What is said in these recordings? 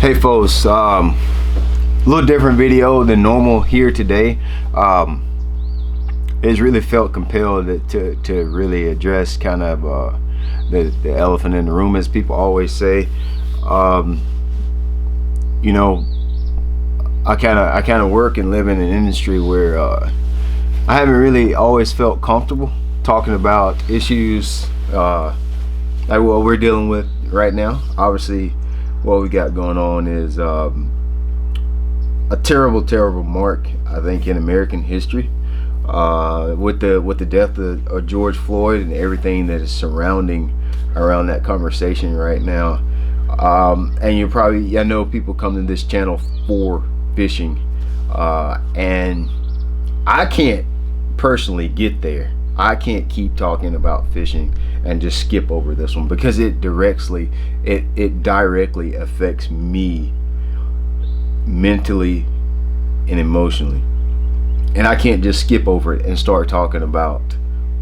Hey folks, a little different video than normal here today. It's really felt compelled to really address kind of the elephant in the room, as people always say. You know, I kind of work and live in an industry where I haven't really always felt comfortable talking about issues like what we're dealing with right now. Obviously, what we got going on is a terrible mark, I think, in American history, with the death of George Floyd and everything that is surrounding around that conversation right now. And you probably, I know people come to this channel for fishing, and I can't personally get there. I can't keep talking about fishing and just skip over this one, because it directly affects me mentally and emotionally, and I can't just skip over it and start talking about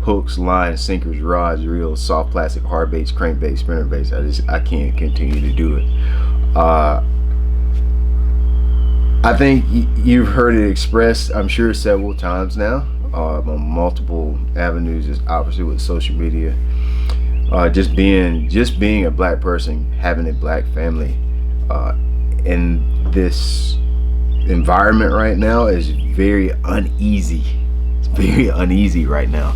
hooks, lines, sinkers, rods, reels, soft plastic, hard baits, crankbaits, spinner baits. I can't continue to do it. I think you've heard it expressed, I'm sure, several times now, on multiple avenues, is obviously with social media. Just being a black person, having a black family in this environment right now is very uneasy. It's very uneasy right now.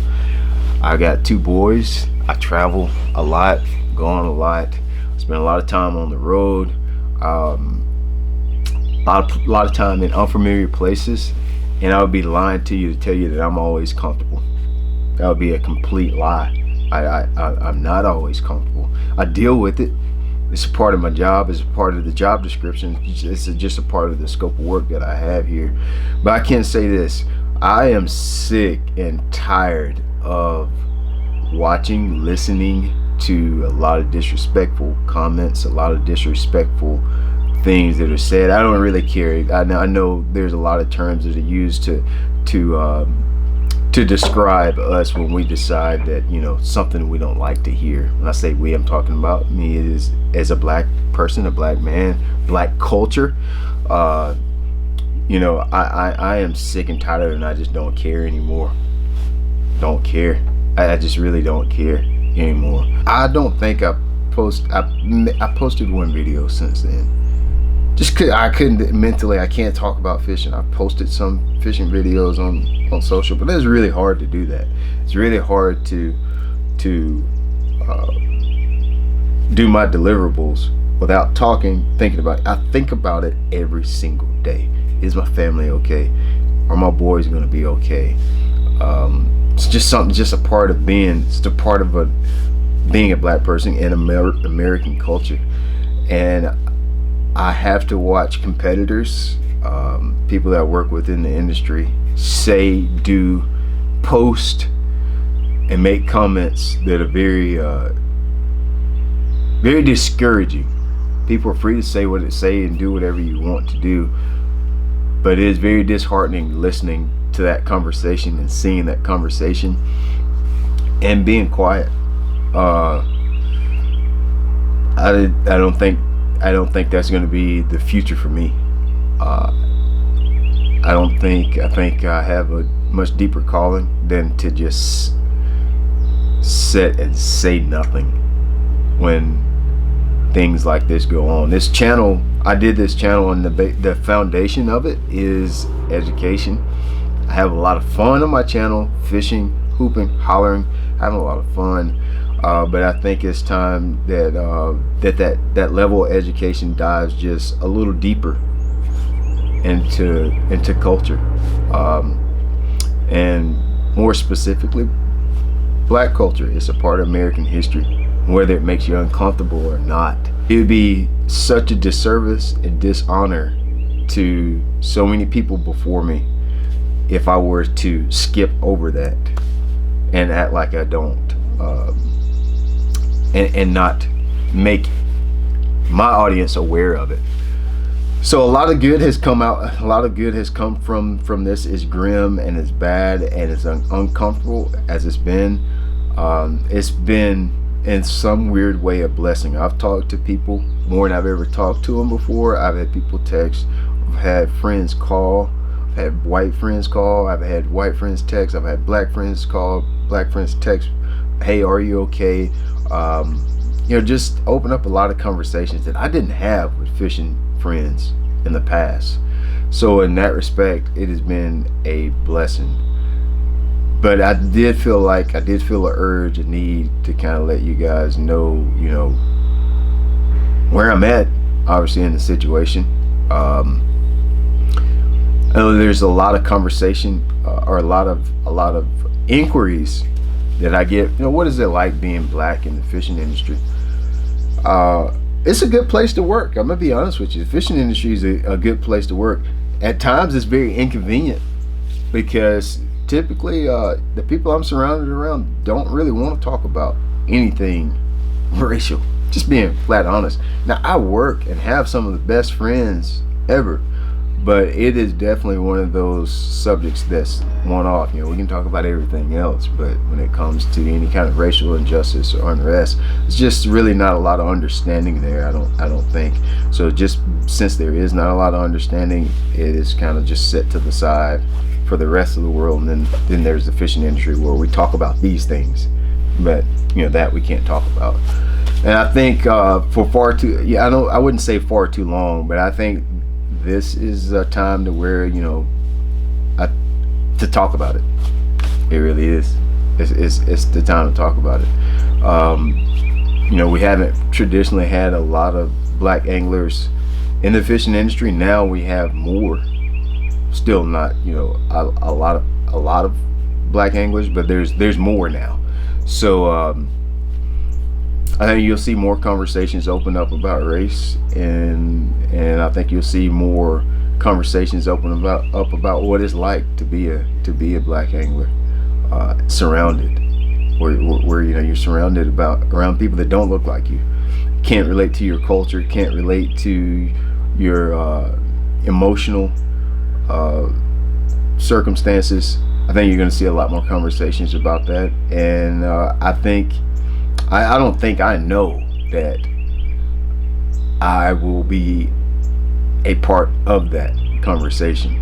I got 2 boys. I travel a lot, gone a lot, spend a lot of time on the road, a lot of time in unfamiliar places, and I would be lying to you to tell you that I'm always comfortable. That would be a complete lie. I'm not always comfortable. I deal with it. It's a part of my job. It's a part of the job description. It's just a part of the scope of work that I have here. But I can say this: I am sick and tired of watching, listening to a lot of disrespectful comments, a lot of disrespectful things that are said. I don't really care. I know there's a lot of terms that are used to describe us when we decide that, you know, something we don't like to hear. When I say we, I'm talking about me as a black person, a black man, black culture. You know, I am sick and tired of it, and I just don't care anymore. Don't care. I just really don't care anymore. I don't think I posted one video since then. Just I couldn't mentally. I can't talk about fishing. I posted some fishing videos on social, but it's really hard to do that. It's really hard to do my deliverables without thinking about it. I think about it every single day. Is my family okay? Are my boys going to be okay? It's just something, just a part of being. It's a part of being a black person in American culture, and I have to watch competitors, people that work within the industry, say, do, post, and make comments that are very, very discouraging. People are free to say what they say and do whatever you want to do, but it is very disheartening listening to that conversation and seeing that conversation and being quiet. I don't think that's going to be the future for me. I think I have a much deeper calling than to just sit and say nothing when things like this go on. This channel, I did this channel, and the foundation of it is education. I have a lot of fun on my channel, fishing, hooping, hollering, having a lot of fun. But I think it's time that that level of education dives just a little deeper into culture, and more specifically, black culture. It's a part of American history, whether it makes you uncomfortable or not. It would be such a disservice and dishonor to so many people before me if I were to skip over that and act like I don't. And not make my audience aware of it. So a lot of good has come out. A lot of good has come from this. It's grim and it's bad and it's uncomfortable as it's been. It's been in some weird way a blessing. I've talked to people more than I've ever talked to them before. I've had people text, I've had friends call, I've had white friends call, I've had white friends text, I've had black friends call, black friends text, hey, are you okay? Just open up a lot of conversations that I didn't have with fishing friends in the past. So in that respect, it has been a blessing. But I did feel an urge, a need to kind of let you guys know, where I'm at, obviously in the situation. I know there's a lot of conversation, or a lot of inquiries that I get. What is it like being black in the fishing industry? It's a good place to work. I'm gonna be honest with you. The fishing industry is a good place to work. At times, it's very inconvenient because typically the people I'm surrounded around don't really want to talk about anything racial. Just being flat honest. Now, I work and have some of the best friends ever, but it is definitely one of those subjects that's one off. We can talk about everything else, but when it comes to any kind of racial injustice or unrest, it's just really not a lot of understanding there. I don't think so. Just since there is not a lot of understanding, it is kind of just set to the side for the rest of the world. And then there's the fishing industry where we talk about these things, but that we can't talk about. And I think for I wouldn't say far too long, but I think this is a time to where to talk about it. It really is. It's the time to talk about it. We haven't traditionally had a lot of black anglers in the fishing industry. Now we have more. Still not a lot of black anglers, but there's more now. So I think you'll see more conversations open up about race, and I think you'll see more conversations open up about what it's like to be a black angler, surrounded, where you're surrounded around people that don't look like you, can't relate to your culture, can't relate to your emotional circumstances. I think you're going to see a lot more conversations about that, and I don't think I know that I will be a part of that conversation.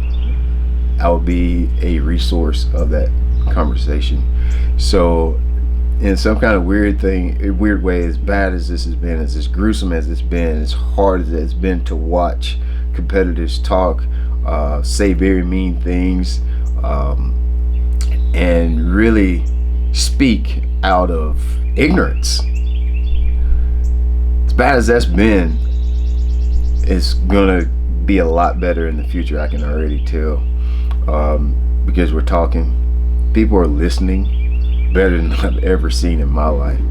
I will be a resource of that conversation. So in some kind of weird way, as bad as this has been, as gruesome as it's been, as hard as it's been to watch competitors talk, say very mean things, and really speak out of ignorance. As bad as that's been, it's gonna be a lot better in the future. I can already tell, because we're talking, people are listening better than I've ever seen in my life.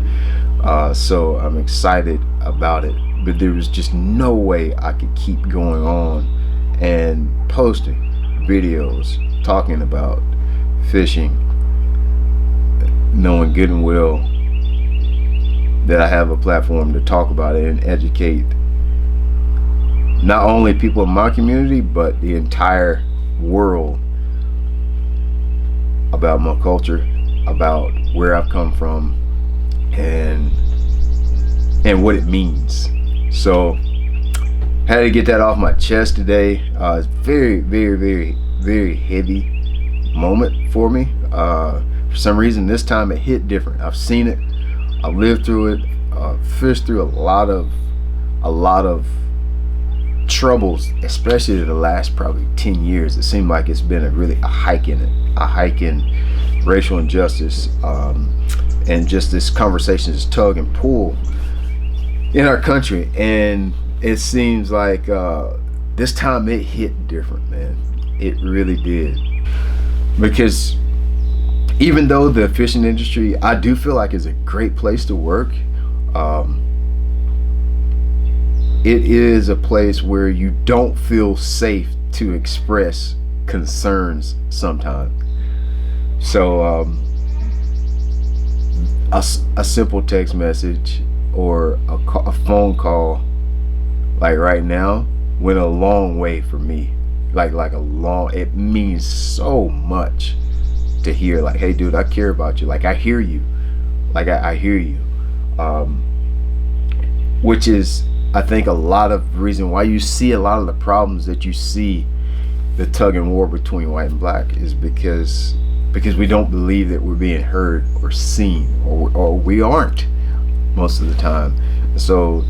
So I'm excited about it, but there was just no way I could keep going on and posting videos talking about fishing, knowing good and well that I have a platform to talk about it and educate not only people in my community but the entire world about my culture, about where I've come from, and what it means. So had to get that off my chest today. It's very, very, very, very heavy moment for me. For some reason this time it hit different. I've seen it, I've lived through it, fished through a lot of troubles, especially the last probably 10 years. It seemed like it's been a hike in racial injustice, and just this conversation, this tug and pull in our country. And it seems like this time it hit different, man. It really did. Because even though the fishing industry, I do feel like is a great place to work, it is a place where you don't feel safe to express concerns sometimes. So a simple text message or a phone call, like right now, went a long way for me. It means so much to hear, like, hey dude, I care about you, like I hear you, I hear you. um, which is, I think, a lot of reason why you see a lot of the problems that you see, the tug and war between white and black, is because we don't believe that we're being heard or seen, or we aren't most of the time. So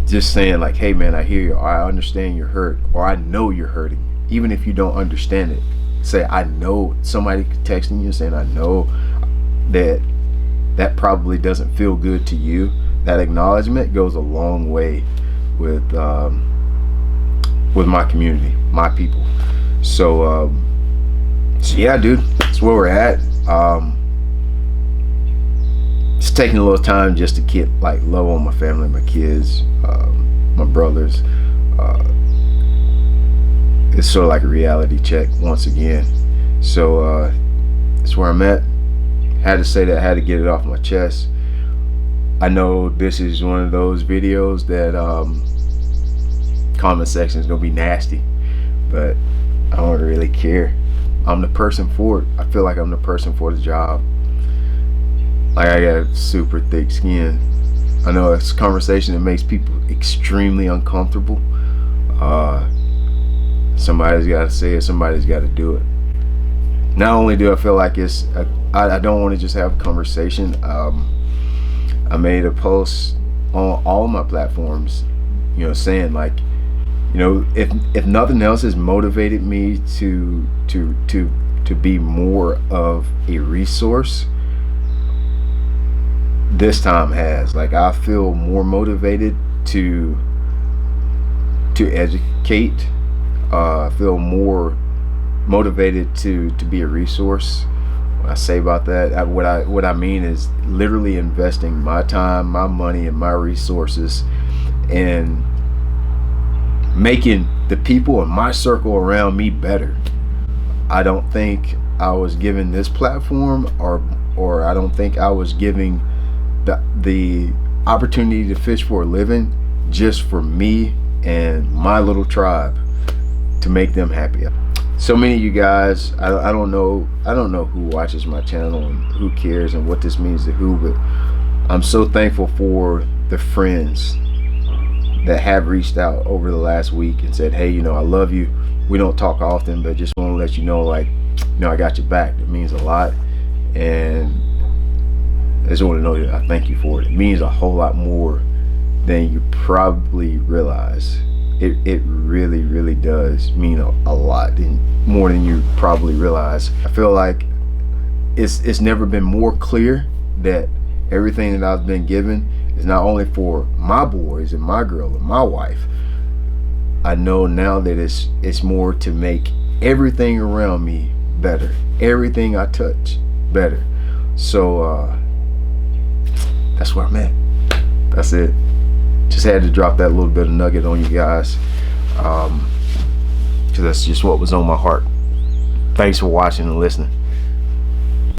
just saying like, hey man, I hear you, or I understand you're hurt, or I know you're hurting, even if you don't understand it. Say, I know. Somebody texting you saying, I know that probably doesn't feel good to you. That acknowledgement goes a long way with my community, my people. So yeah, dude, that's where we're at. It's taking a little time just to keep like love on my family, my kids, my brothers. It's sort of like a reality check once again. So that's where I'm at. Had to say that, had to get it off my chest. I know this is one of those videos that comment section is gonna be nasty, but I don't really care. I'm the person for it. I feel like I'm the person for the job. Like, I got super thick skin. I know it's a conversation that makes people extremely uncomfortable. Somebody's got to say it. Somebody's got to do it. Not only do I feel like I don't want to just have a conversation. I made a post on all of my platforms, saying like, if nothing else has motivated me to be more of a resource, this time has. Like, I feel more motivated to educate. I feel more motivated to be a resource. When I say about that, what I mean is literally investing my time, my money, and my resources in making the people in my circle around me better. I don't think I was given this platform, or I don't think I was giving the opportunity to fish for a living just for me and my little tribe, to make them happy. So many of you guys, I don't know who watches my channel and who cares and what this means to who, but I'm so thankful for the friends that have reached out over the last week and said, hey, I love you. We don't talk often, but just want to let you know, like, I got your back. It means a lot, and I just want to know that I thank you for it. It means a whole lot more than you probably realize. It really, really does mean a lot, more than you probably realize. I feel like it's never been more clear that everything that I've been given is not only for my boys and my girl and my wife. I know now that it's more to make everything around me better, everything I touch better. So that's where I'm at. That's it. Just had to drop that little bit of nugget on you guys, because that's just what was on my heart. Thanks for watching and listening.